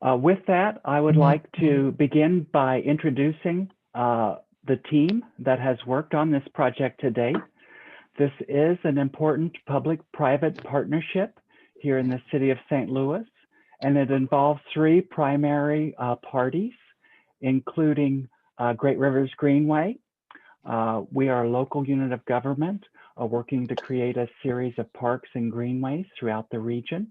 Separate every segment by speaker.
Speaker 1: With that, I would like to begin by introducing the team that has worked on this project to date. This is an important public-private partnership here in the city of St. Louis, and it involves three primary parties, including Great Rivers Greenway. We are a local unit of government working to create a series of parks and greenways throughout the region.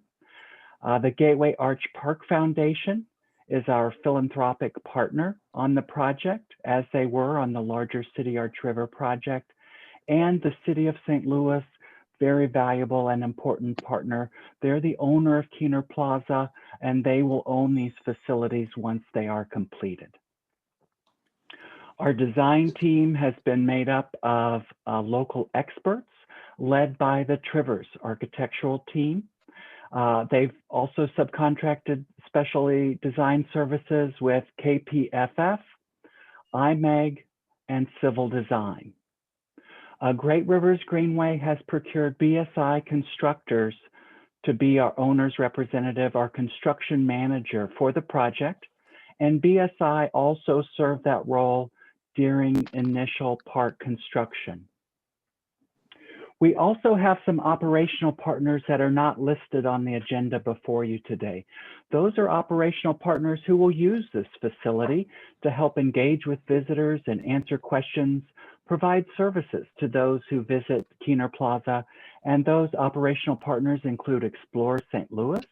Speaker 1: The Gateway Arch Park Foundation is our philanthropic partner on the project, as they were on the larger City Arch River project, and the City of St. Louis, very valuable and important partner. They're the owner of Kiener Plaza, and they will own these facilities once they are completed. Our design team has been made up of local experts led by the Trivers architectural team. They've also subcontracted specialty design services with KPFF, IMEG, and Civil Design. Great Rivers Greenway has procured BSI constructors to be our owner's representative, our construction manager for the project, and BSI also served that role during initial park construction. We also have some operational partners that are not listed on the agenda before you today. Those are operational partners who will use this facility to help engage with visitors and answer questions, provide services to those who visit Kiener Plaza, and those operational partners include Explore St. Louis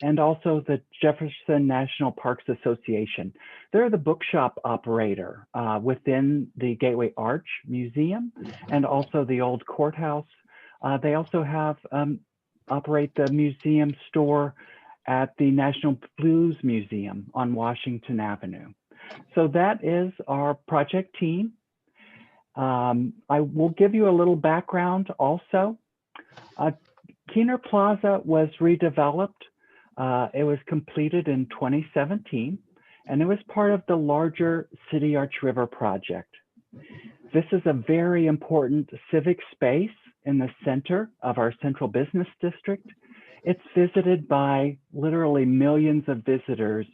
Speaker 1: and also the Jefferson National Parks Association. They're the bookshop operator within the Gateway Arch Museum and also the old courthouse. They also have operate the museum store at the National Blues Museum on Washington Avenue. So that is our project team. I will give you a little background also. Kiener Plaza was redeveloped. It was completed in 2017, and it was part of the larger City Arch River project. This is a very important civic space in the center of our central business district. It's visited by literally millions of visitors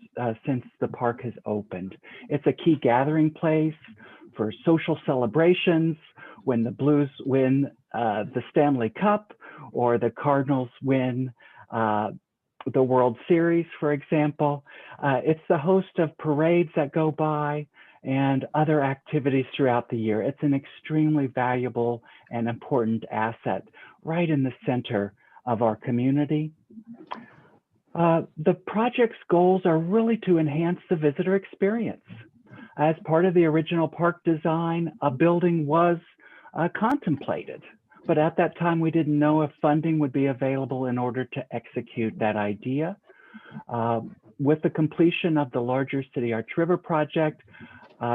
Speaker 1: since the park has opened. It's a key gathering place for social celebrations, when the Blues win the Stanley Cup or the Cardinals win the World Series, for example. It's the host of parades that go by and other activities throughout the year. It's an extremely valuable and important asset right in the center of our community. The project's goals are really to enhance the visitor experience. As part of the original park design, a building was contemplated. But at that time, we didn't know if funding would be available in order to execute that idea. With the completion of the larger City Arch River project,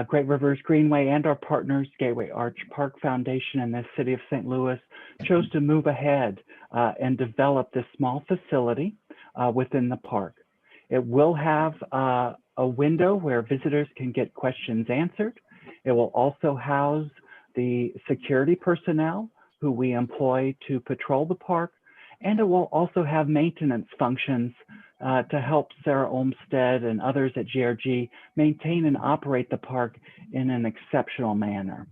Speaker 1: Great Rivers Greenway and our partners, Gateway Arch Park Foundation and the City of St. Louis, chose to move ahead and develop this small facility within the park. It will have a window where visitors can get questions answered. It will also house the security personnel who we employ to patrol the park, and it will also have maintenance functions to help Sarah Olmsted and others at GRG maintain and operate the park in an exceptional manner.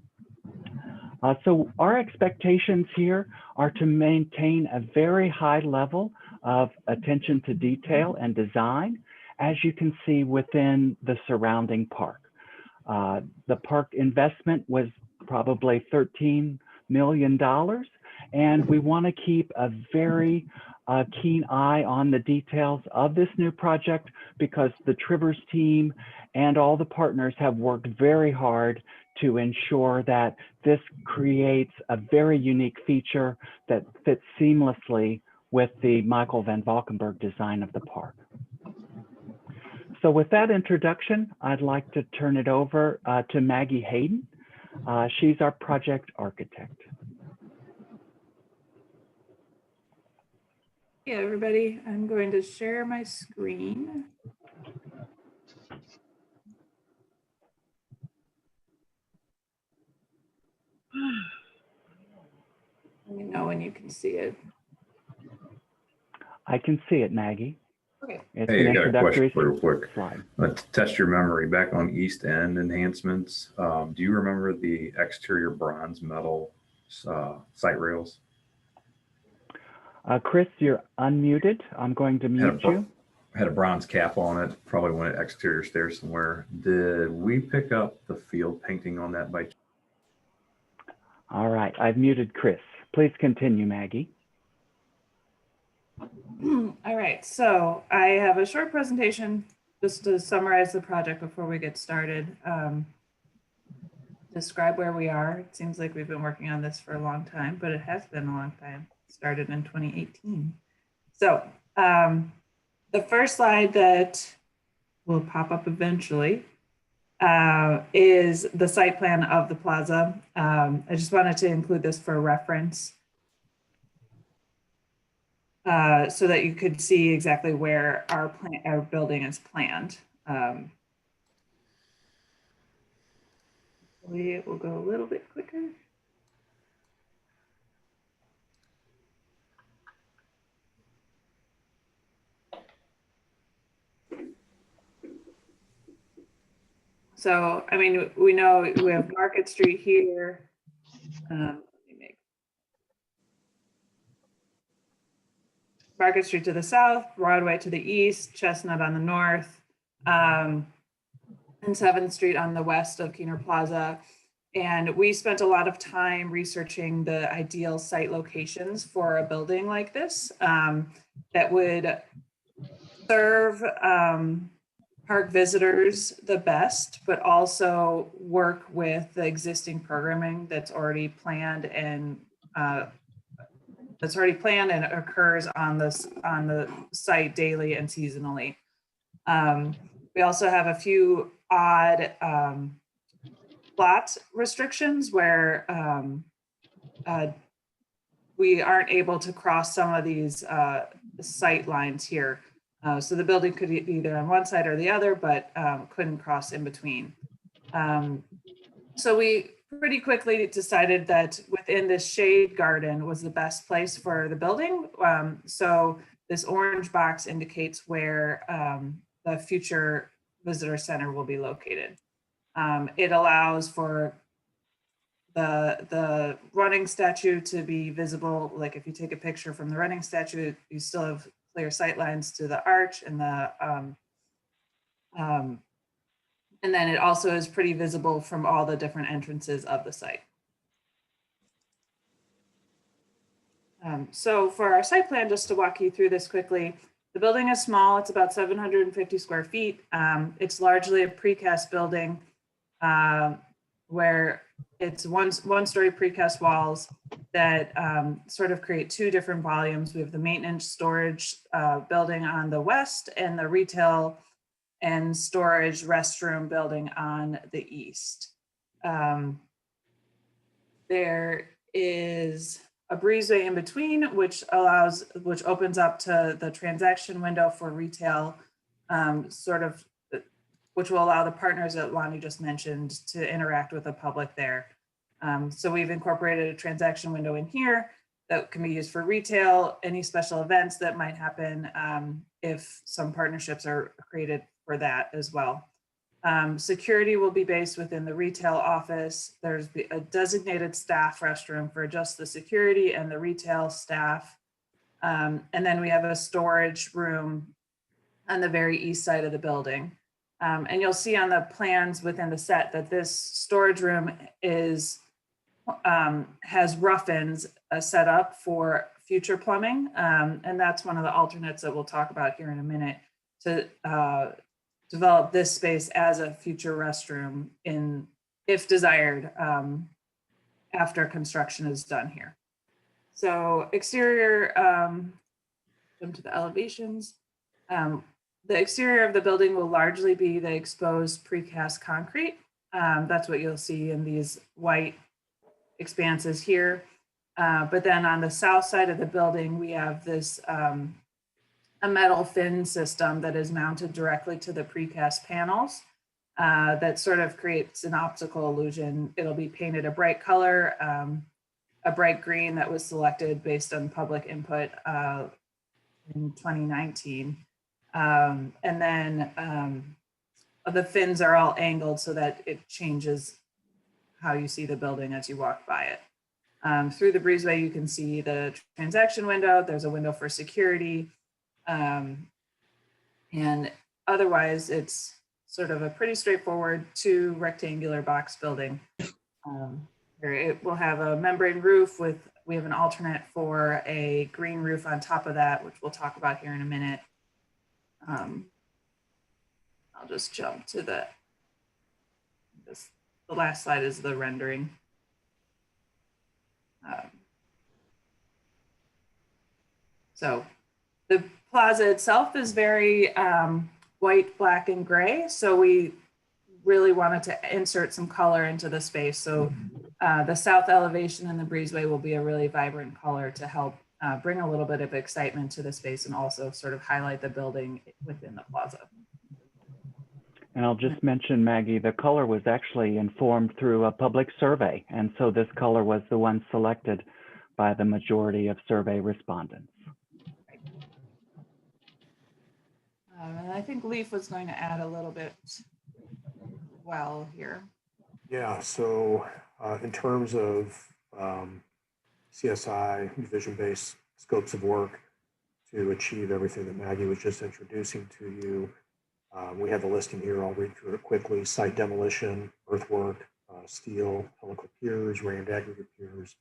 Speaker 1: So our expectations here are to maintain a very high level of attention to detail and design, as you can see within the surrounding park. The park investment was probably $13 million, and we want to keep a very keen eye on the details of this new project because the Trivers team and all the partners have worked very hard to ensure that this creates a very unique feature that fits seamlessly with the Michael van Valkenburg design of the park. So with that introduction, I'd like to turn it over to Maggie Hayden. She's our project architect.
Speaker 2: Hey everybody, I'm going to share my screen. Let me know when you can see it.
Speaker 1: I can see it, Maggie.
Speaker 2: Okay.
Speaker 1: It's
Speaker 3: Hey,
Speaker 1: an
Speaker 3: I got a question
Speaker 1: introductory
Speaker 3: for you real quick.
Speaker 1: slide.
Speaker 3: To test your memory, back on East End enhancements, do you remember the exterior bronze metal site rails?
Speaker 1: Chris, you're unmuted. I'm going to mute you.
Speaker 3: Had a bronze cap on it, probably went at exterior stairs somewhere. Did we pick up the field painting on that by?
Speaker 1: All right, I've muted Chris. Please continue, Maggie.
Speaker 2: All right, so I have a short presentation just to summarize the project before we get started. Describe where we are. It seems like we've been working on this for a long time, but it has been a long time. It started in 2018. So the first slide that will pop up eventually is the site plan of the plaza. I just wanted to include this for reference so that you could see exactly where our building is planned. Hopefully it will go a little bit quicker. So, I mean, we know we have Market Street here. Let me make Market Street to the south, Broadway to the east, Chestnut on the north, and 7th Street on the west of Kiener Plaza. And we spent a lot of time researching the ideal site locations for a building like this that would serve park visitors the best, but also work with the existing programming that's already planned and occurs on the site daily and seasonally. We also have a few odd plot restrictions where we aren't able to cross some of these sight lines here. So the building could be either on one side or the other, but couldn't cross in between. So we pretty quickly decided that within this shade garden was the best place for the building. So this orange box indicates where the future visitor center will be located. It allows for the running statue to be visible. Like if you take a picture from the running statue, you still have clear sight lines to the arch and and then it also is pretty visible from all the different entrances of the site. So for our site plan, just to walk you through this quickly, the building is small. It's about 750 square feet. It's largely a precast building where it's one-story precast walls that sort of create two different volumes. We have the maintenance storage building on the west and the retail and storage restroom building on the east. There is a breezeway in between, which opens up to the transaction window for retail, which will allow the partners that Lonnie just mentioned to interact with the public there. So we've incorporated a transaction window in here that can be used for retail, any special events that might happen if some partnerships are created for that as well. Security will be based within the retail office. There's a designated staff restroom for just the security and the retail staff. And then we have a storage room on the very east side of the building. And you'll see on the plans within the set that this storage room has rough-ins set up for future plumbing. And that's one of the alternates that we'll talk about here in a minute to develop this space as a future restroom if desired, after construction is done here. So exterior, jump to the elevations. The exterior of the building will largely be the exposed precast concrete. That's what you'll see in these white expanses here. But then on the south side of the building, we have this a metal fin system that is mounted directly to the precast panels that sort of creates an optical illusion. It'll be painted a bright color, a bright green that was selected based on public input in 2019. And then the fins are all angled so that it changes how you see the building as you walk by it. Through the breezeway, you can see the transaction window. There's a window for security. And otherwise, it's sort of a pretty straightforward 2 rectangular box building. Where it will have a membrane roof we have an alternate for a green roof on top of that, which we'll talk about here in a minute. I'll just jump to the last slide is the rendering. So the plaza itself is very white, black, and gray. So we really wanted to insert some color into the space. So the south elevation and the breezeway will be a really vibrant color to help bring a little bit of excitement to the space and also sort of highlight the building within the plaza.
Speaker 1: And I'll just mention, Maggie, the color was actually informed through a public survey. And so this color was the one selected by the majority of survey respondents.
Speaker 2: And I think Leaf was going to add a little bit well here.
Speaker 4: Yeah, so in terms of CSI, division-based scopes of work to achieve everything that Maggie was just introducing to you, we have the listing here. I'll read through it quickly. Site demolition, earthwork, steel, helical piers, rammed aggregate piers,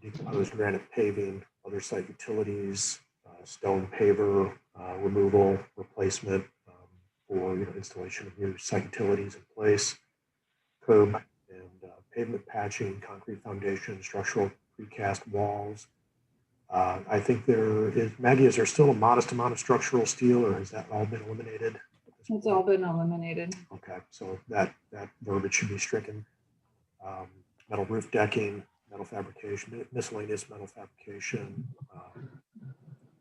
Speaker 4: decomposed granite paving, other site utilities, stone paver removal, replacement for installation of new site utilities in place, curb and pavement patching, concrete foundation, structural precast walls. I think there is, Maggie, is there still a modest amount of structural steel, or has that all been eliminated?
Speaker 2: It's all been eliminated.
Speaker 4: Okay, so that verbiage should be stricken. Metal roof decking, metal fabrication, miscellaneous metal fabrication,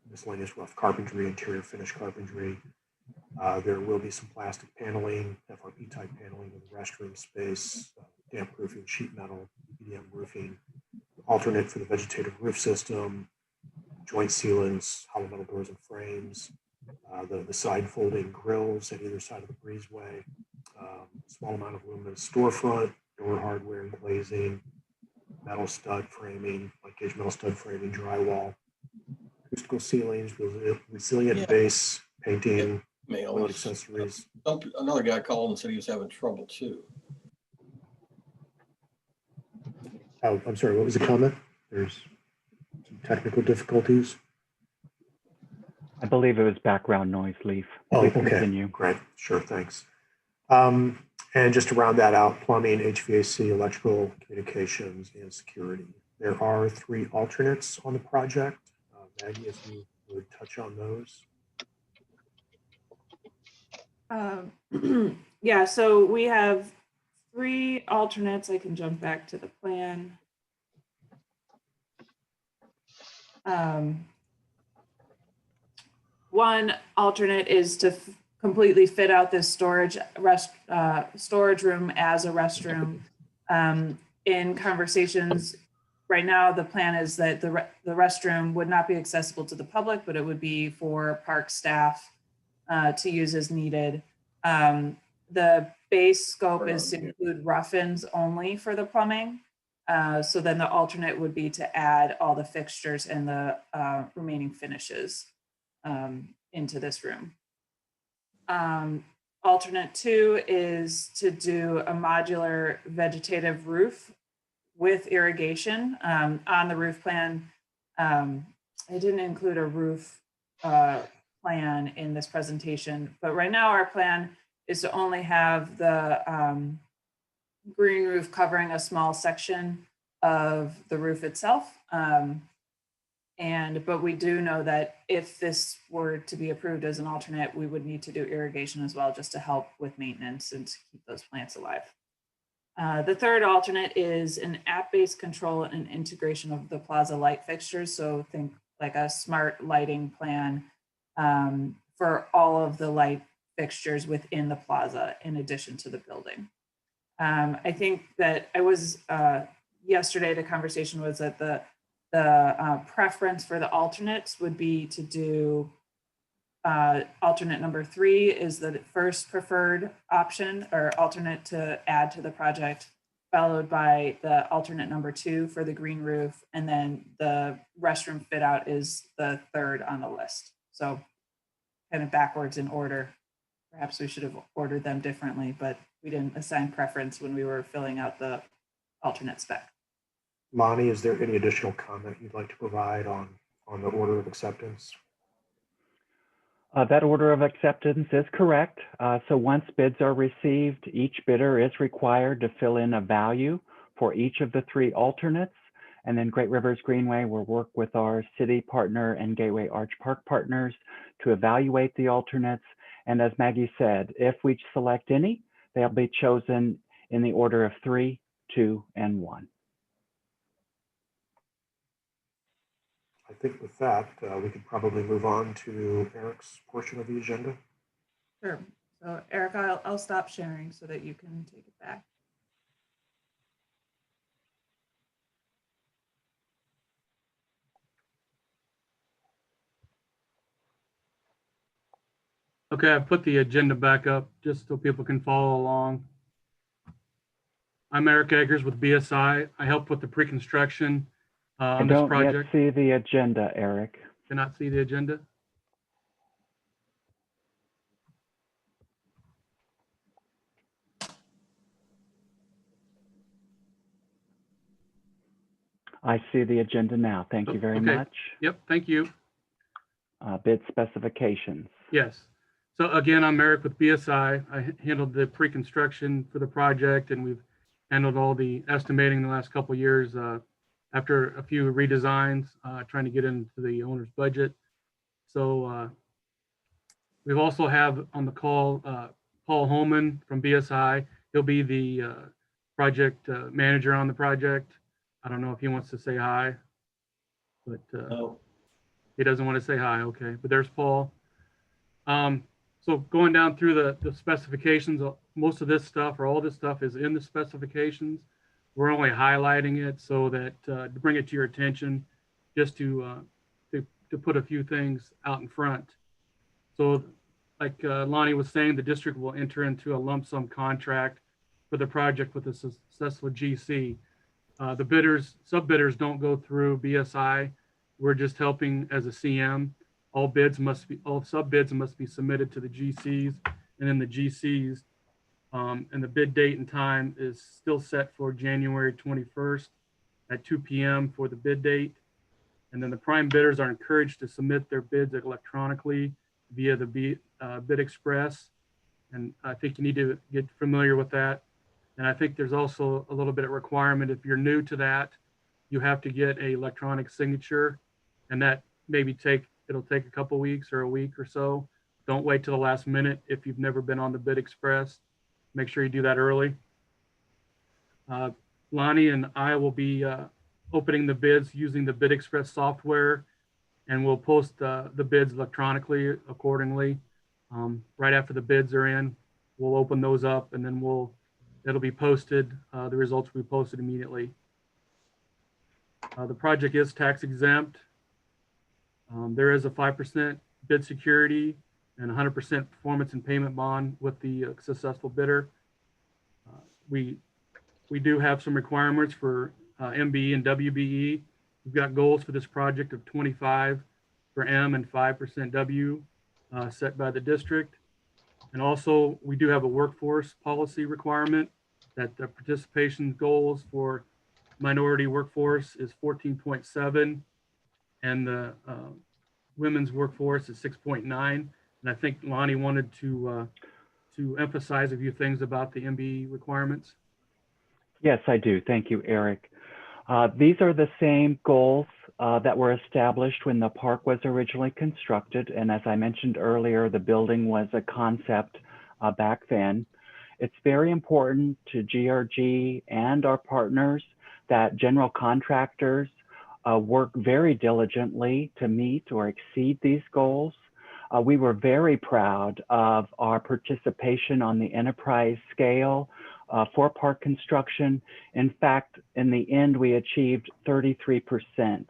Speaker 4: miscellaneous rough carpentry, interior finish carpentry. There will be some plastic paneling, FRP type paneling in the restroom space, damp proofing, sheet metal, EPDM roofing, alternate for the vegetative roof system, joint sealants, hollow metal doors and frames, the side folding grills at either side of the breezeway, small amount of aluminum storefront, door hardware and glazing, metal stud framing, like gauge metal stud framing, drywall, acoustical ceilings, resilient base, painting, toilet accessories.
Speaker 5: Another guy called and said he was having trouble too.
Speaker 4: Oh, I'm sorry, what was the comment? There's some technical difficulties.
Speaker 1: I believe it was background noise, Leaf.
Speaker 4: Oh,
Speaker 1: Please
Speaker 4: okay,
Speaker 1: continue.
Speaker 4: great, sure, thanks. And just to round that out, plumbing, HVAC, electrical, communications, and security. There are 3 alternates on the project. Maggie, if you would touch on those.
Speaker 2: Yeah, so we have 3 alternates. I can jump back to the plan. One alternate is to completely fit out this storage room as a restroom. In conversations right now, the plan is that the restroom would not be accessible to the public, but it would be for park staff to use as needed. The base scope is to include rough-ins only for the plumbing. So then the alternate would be to add all the fixtures and the remaining finishes into this room. Alternate 2 is to do a modular vegetative roof with irrigation. On the roof plan, I didn't include a roof plan in this presentation, but right now our plan is to only have the green roof covering a small section of the roof itself. But we do know that if this were to be approved as an alternate, we would need to do irrigation as well, just to help with maintenance and to keep those plants alive. The third alternate is an app-based control and integration of the plaza light fixtures. So think like a smart lighting plan for all of the light fixtures within the plaza in addition to the building. I think that I was yesterday, the conversation was that the preference for the alternates would be to do alternate number 3 is the first preferred option or alternate to add to the project, followed by the alternate number 2 for the green roof. And then the restroom fit out is the third on the list. So kind of backwards in order. Perhaps we should have ordered them differently, but we didn't assign preference when we were filling out the alternate spec.
Speaker 4: Lonnie, is there any additional comment you'd like to provide on the order of acceptance?
Speaker 1: That order of acceptance is correct. So once bids are received, each bidder is required to fill in a value for each of the 3 alternates. And then Great Rivers Greenway will work with our city partner and Gateway Arch Park partners to evaluate the alternates. And as Maggie said, if we select any, they'll be chosen in the order of 3, 2, and 1.
Speaker 4: I think with that, we could probably move on to Eric's portion of the agenda.
Speaker 2: Sure. So Erica, I'll stop sharing so that you can take it back.
Speaker 6: Okay, I've put the agenda back up just so people can follow along. I'm Eric Eggers with BSI. I helped with the pre-construction on this
Speaker 1: I don't
Speaker 6: project.
Speaker 1: yet see the agenda, Eric.
Speaker 6: Cannot see the agenda.
Speaker 1: I see the agenda now. Thank you very
Speaker 6: Okay.
Speaker 1: much.
Speaker 6: Yep, thank you.
Speaker 1: Bid specifications.
Speaker 6: Yes. So again, I'm Eric with BSI. I handled the pre-construction for the project, and we've handled all the estimating the last couple of years after a few redesigns, trying to get into the owner's budget. So we also have on the call Paul Holman from BSI. He'll be the project manager on the project. I don't know if he wants to say hi, but
Speaker 5: No.
Speaker 6: he doesn't want to say hi. Okay, but there's Paul. So going down through the specifications, most of this stuff or all this stuff is in the specifications. We're only highlighting it so that to bring it to your attention, just to put a few things out in front. So like Lonnie was saying, the district will enter into a lump sum contract for the project with a successful GC. The sub-bidders don't go through BSI. We're just helping as a CM. All sub-bids must be submitted to the GCs, and then the GCs, and the bid date and time is still set for January 21st at 2 p.m. for the bid date. And then the prime bidders are encouraged to submit their bids electronically via the Bid Express. And I think you need to get familiar with that. And I think there's also a little bit of requirement. If you're new to that, you have to get an electronic signature, and that it'll take a couple weeks or a week or so. Don't wait till the last minute. If you've never been on the Bid Express, make sure you do that early. Lonnie and I will be opening the bids using the Bid Express software, and we'll post the bids electronically accordingly. Right after the bids are in, we'll open those up, and then it'll be posted. The results will be posted immediately. The project is tax exempt. There is a 5% bid security and 100% performance and payment bond with the successful bidder. We do have some requirements for MBE and WBE. We've got goals for this project of 25 for M and 5% W set by the district. And also we do have a workforce policy requirement that the participation goals for minority workforce is 14.7 and the women's workforce is 6.9. And I think Lonnie wanted to emphasize a few things about the MBE requirements.
Speaker 1: Yes, I do. Thank you, Eric. These are the same goals that were established when the park was originally constructed. And as I mentioned earlier, the building was a concept back then. It's very important to GRG and our partners that general contractors work very diligently to meet or exceed these goals. We were very proud of our participation on the enterprise scale for park construction. In fact, in the end, we achieved 33%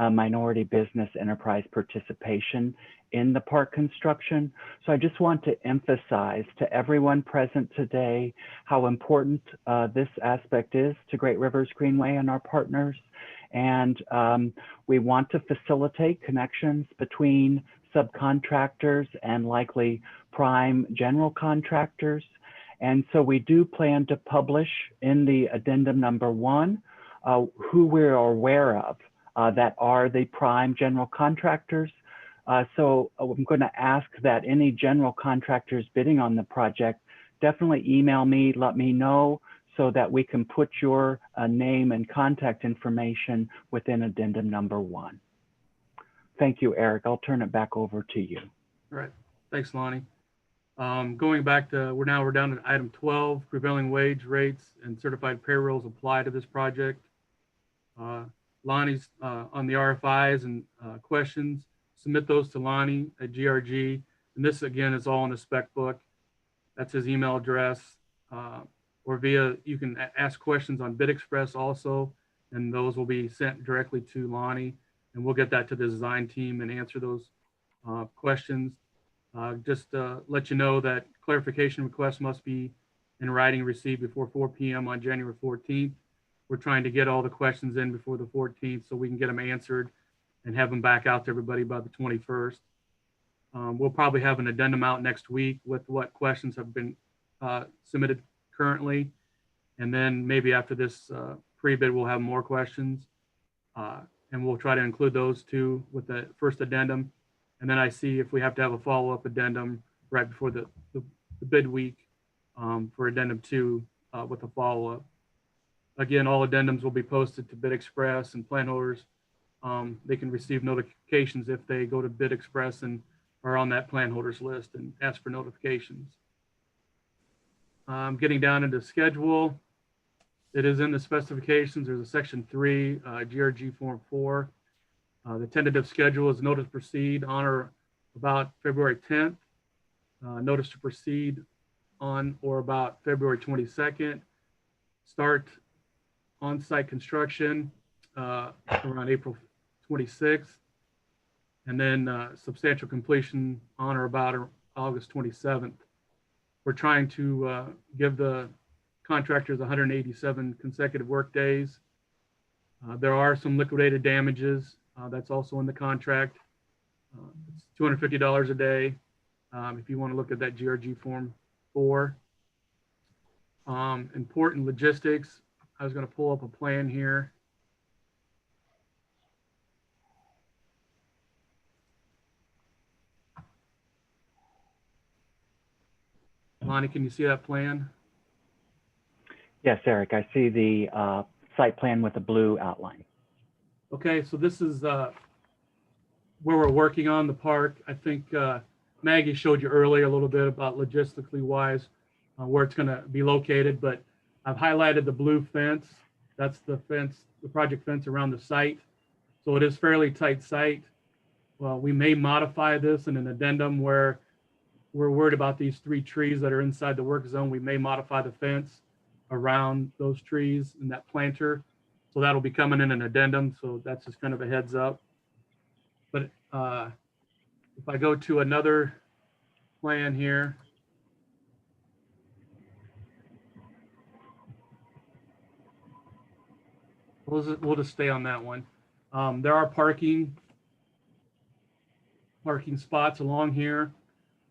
Speaker 1: minority business enterprise participation in the park construction. So I just want to emphasize to everyone present today how important this aspect is to Great Rivers Greenway and our partners. And we want to facilitate connections between subcontractors and likely prime general contractors. And so we do plan to publish in the addendum number 1 who we're aware of that are the prime general contractors. So I'm going to ask that any general contractors bidding on the project definitely email me, let me know, so that we can put your name and contact information within addendum number 1. Thank you, Eric. I'll turn it back over to you.
Speaker 6: All right. Thanks, Lonnie. Going back to, we're down to item 12, prevailing wage rates and certified payrolls apply to this project. Lonnie's on the RFIs and questions. Submit those to Lonnie at GRG. And this, again, is all in the spec book. That's his email address. Or via, you can ask questions on BidExpress also, and those will be sent directly to Lonnie. And we'll get that to the design team and answer those questions. Just let you know that clarification requests must be in writing received before 4 p.m. on January 14th. We're trying to get all the questions in before the 14th so we can get them answered and have them back out to everybody by the 21st. We'll probably have an addendum out next week with what questions have been submitted currently. And then maybe after this pre-bid, we'll have more questions. And we'll try to include those two with the first addendum. And then I see if we have to have a follow-up addendum right before the bid week for addendum 2 with a follow-up. Again, all addendums will be posted to BidExpress, and plan holders, they can receive notifications if they go to BidExpress and are on that plan holders list and ask for notifications. Getting down into schedule, it is in the specifications. There's a section 3, GRG form 4. The tentative schedule is notice to proceed on or about February 10th. Notice to proceed on or about February 22nd. Start on-site construction around April 26th. And then substantial completion on or about August 27th. We're trying to give the contractors 187 consecutive work days. There are some liquidated damages. That's also in the contract. It's $250 a day if you want to look at that GRG form 4. Important logistics. I was going to pull up a plan here. Lonnie, can you see that plan?
Speaker 1: Yes, Eric, I see the site plan with the blue outline.
Speaker 6: Okay, so this is where we're working on the park. I think Maggie showed you earlier a little bit about logistically wise where it's going to be located, but I've highlighted the blue fence. That's the fence, the project fence around the site. So it is fairly tight site. Well, we may modify this in an addendum where we're worried about these 3 trees that are inside the work zone. We may modify the fence around those trees and that planter. So that'll be coming in an addendum. So that's just kind of a heads up. But if I go to another plan here, we'll just stay on that one. There are parking spots along here.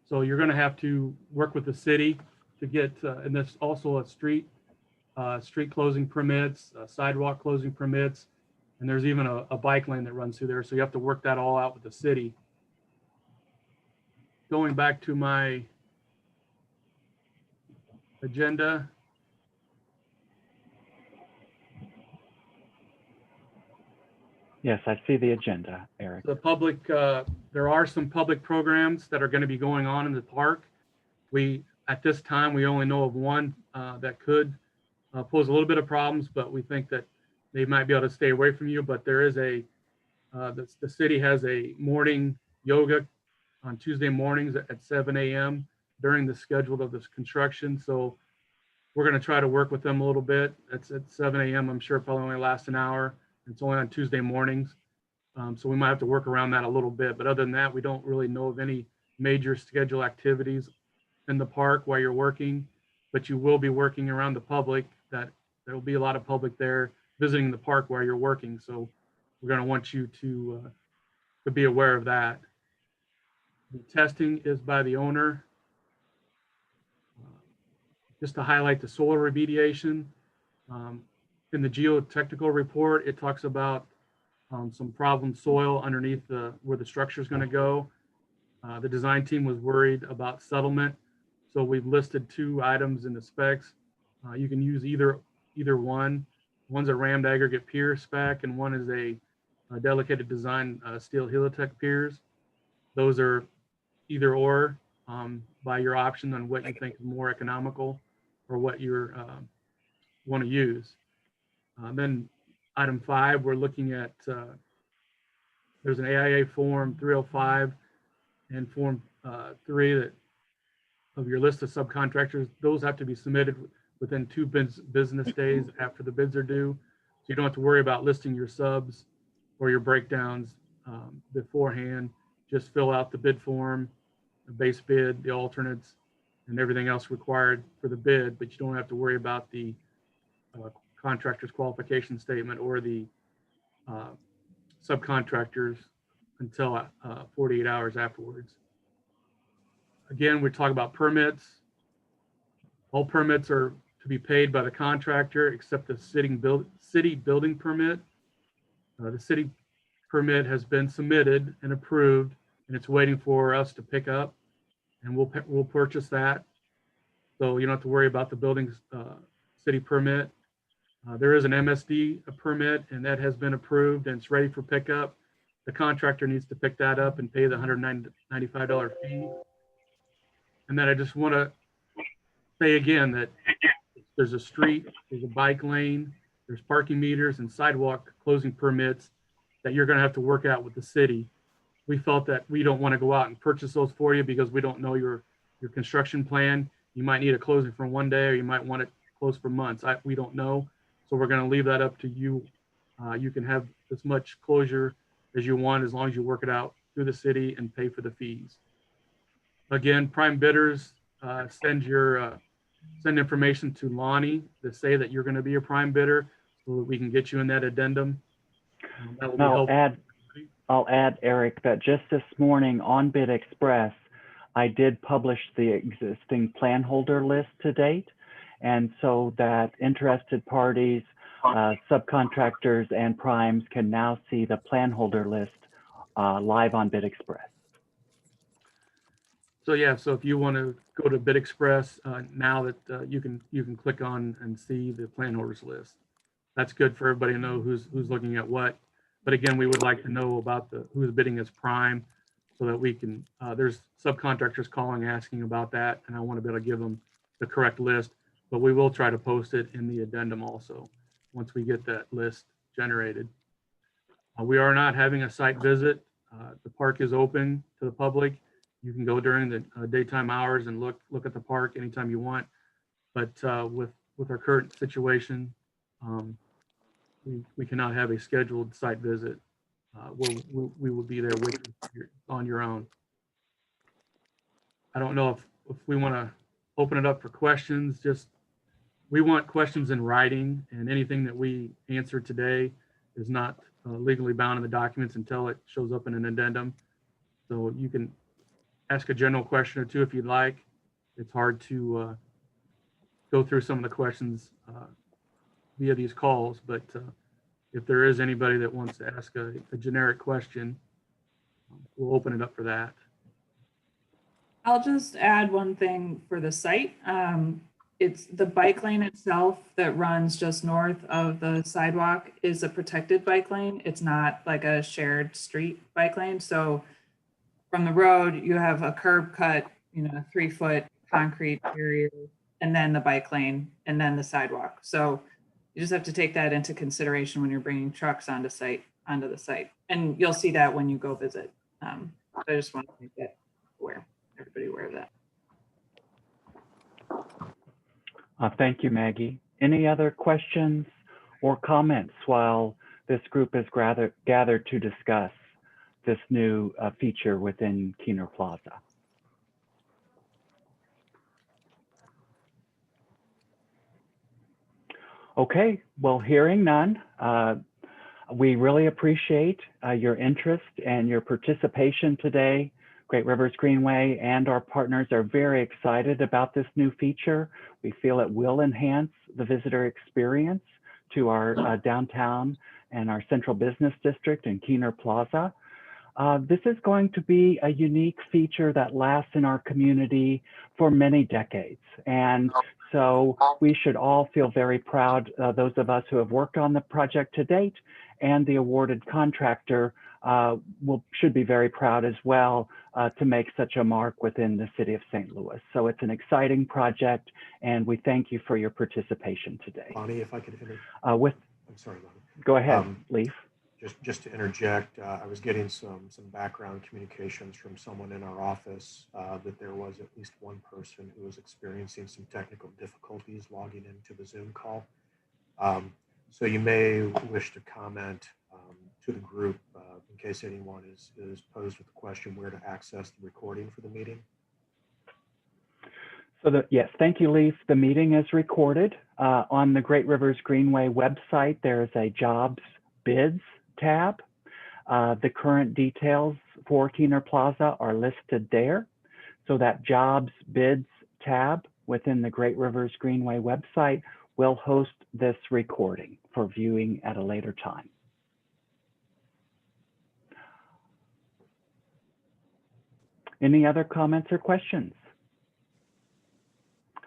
Speaker 6: So you're going to have to work with the city to get, and there's also a street closing permits, sidewalk closing permits, and there's even a bike lane that runs through there. So you have to work that all out with the city. Going back to my agenda.
Speaker 1: Yes, I see the agenda, Eric.
Speaker 6: The public, there are some public programs that are going to be going on in the park. At this time, we only know of one that could pose a little bit of problems, but we think that they might be able to stay away from you. But there is the city has a morning yoga on Tuesday mornings at 7 a.m. during the schedule of this construction. So we're going to try to work with them a little bit. It's at 7 a.m. I'm sure it probably only lasts an hour. It's only on Tuesday mornings. So we might have to work around that a little bit. But other than that, we don't really know of any major schedule activities in the park while you're working. But you will be working around the public. That there will be a lot of public there visiting the park while you're working. So we're going to want you to be aware of that. The testing is by the owner. Just to highlight the solar remediation, in the geotechnical report, it talks about some problem soil underneath where the structure is going to go. The design team was worried about settlement, so we've listed 2 items in the specs. You can use either one. One's a rammed aggregate pier spec, and one is a delicate design steel Helitech piers. Those are either or, by your option on what you think is more economical or what you want to use. Then item 5, we're looking at, there's an AIA form 305 and form 3 that of your list of subcontractors. Those have to be submitted within 2 business days after the bids are due. So you don't have to worry about listing your subs or your breakdowns beforehand. Just fill out the bid form, the base bid, the alternates, and everything else required for the bid, but you don't have to worry about the contractor's qualification statement or the subcontractors until 48 hours afterwards. Again, we talk about permits. All permits are to be paid by the contractor except the city building permit. The city permit has been submitted and approved, and it's waiting for us to pick up, and we'll purchase that. So you don't have to worry about the building's city permit. There is an MSD permit, and that has been approved and it's ready for pickup. The contractor needs to pick that up and pay the $195 fee. And then I just want to say again that there's a street, there's a bike lane, there's parking meters and sidewalk closing permits that you're going to have to work out with the city. We felt that we don't want to go out and purchase those for you because we don't know your construction plan. You might need a closing for one day, or you might want it closed for months. We don't know. So we're going to leave that up to you. You can have as much closure as you want as long as you work it out through the city and pay for the fees. Again, prime bidders, send information to Lonnie to say that you're going to be a prime bidder so that we can get you in that addendum. That will be helpful.
Speaker 1: I'll add, Eric, that just this morning on Bid Express, I did publish the existing plan holder list to date. And so that interested parties, subcontractors, and primes can now see the plan holder list live on Bid Express.
Speaker 6: So yeah, so if you want to go to Bid Express now that you can click on and see the plan holders list. That's good for everybody to know who's looking at what. But again, we would like to know about who's bidding as prime so that we can, there's subcontractors calling asking about that, and I want to be able to give them the correct list, but we will try to post it in the addendum also once we get that list generated. We are not having a site visit. The park is open to the public. You can go during the daytime hours and look at the park anytime you want. But with our current situation, we cannot have a scheduled site visit where we will be there with you on your own. I don't know if we want to open it up for questions. We want questions in writing, and anything that we answer today is not legally bound in the documents until it shows up in an addendum. So you can ask a general question or two if you'd like. It's hard to go through some of the questions via these calls, but if there is anybody that wants to ask a generic question, we'll open it up for that.
Speaker 2: I'll just add one thing for the site. It's the bike lane itself that runs just north of the sidewalk is a protected bike lane. It's not like a shared street bike lane. So from the road, you have a curb cut, 3-foot concrete barrier, and then the bike lane, and then the sidewalk. So you just have to take that into consideration when you're bringing trucks onto the site. And you'll see that when you go visit. So I just want to make that everybody aware of that.
Speaker 1: Thank you, Maggie. Any other questions or comments while this group is gathered to discuss this new feature within Kiener Plaza. Okay, well, hearing none, we really appreciate your interest and your participation today. Great Rivers Greenway and our partners are very excited about this new feature. We feel it will enhance the visitor experience to our downtown and our central business district in Kiener Plaza. This is going to be a unique feature that lasts in our community for many decades. And so we should all feel very proud, those of us who have worked on the project to date, and the awarded contractor should be very proud as well to make such a mark within the city of St. Louis. So it's an exciting project, and we thank you for your participation today.
Speaker 4: Bonnie, if I could
Speaker 1: I'm sorry,
Speaker 4: Bonnie.
Speaker 1: Go ahead, Leif.
Speaker 4: Just to interject, I was getting some background communications from someone in our office that there was at least one person who was experiencing some technical difficulties logging into the Zoom call. So you may wish to comment to the group in case anyone is posed with the question where to access the recording for the meeting.
Speaker 1: So yes, thank you, Leif. The meeting is recorded on the Great Rivers Greenway website. There is a Jobs Bids tab. The current details for Kiener Plaza are listed there. So that Jobs Bids tab within the Great Rivers Greenway website will host this recording for viewing at a later time. Any other comments or questions?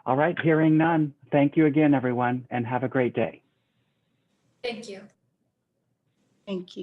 Speaker 1: All right, hearing none. Thank you again, everyone, and have a great day.
Speaker 7: Thank you.
Speaker 8: Thank you.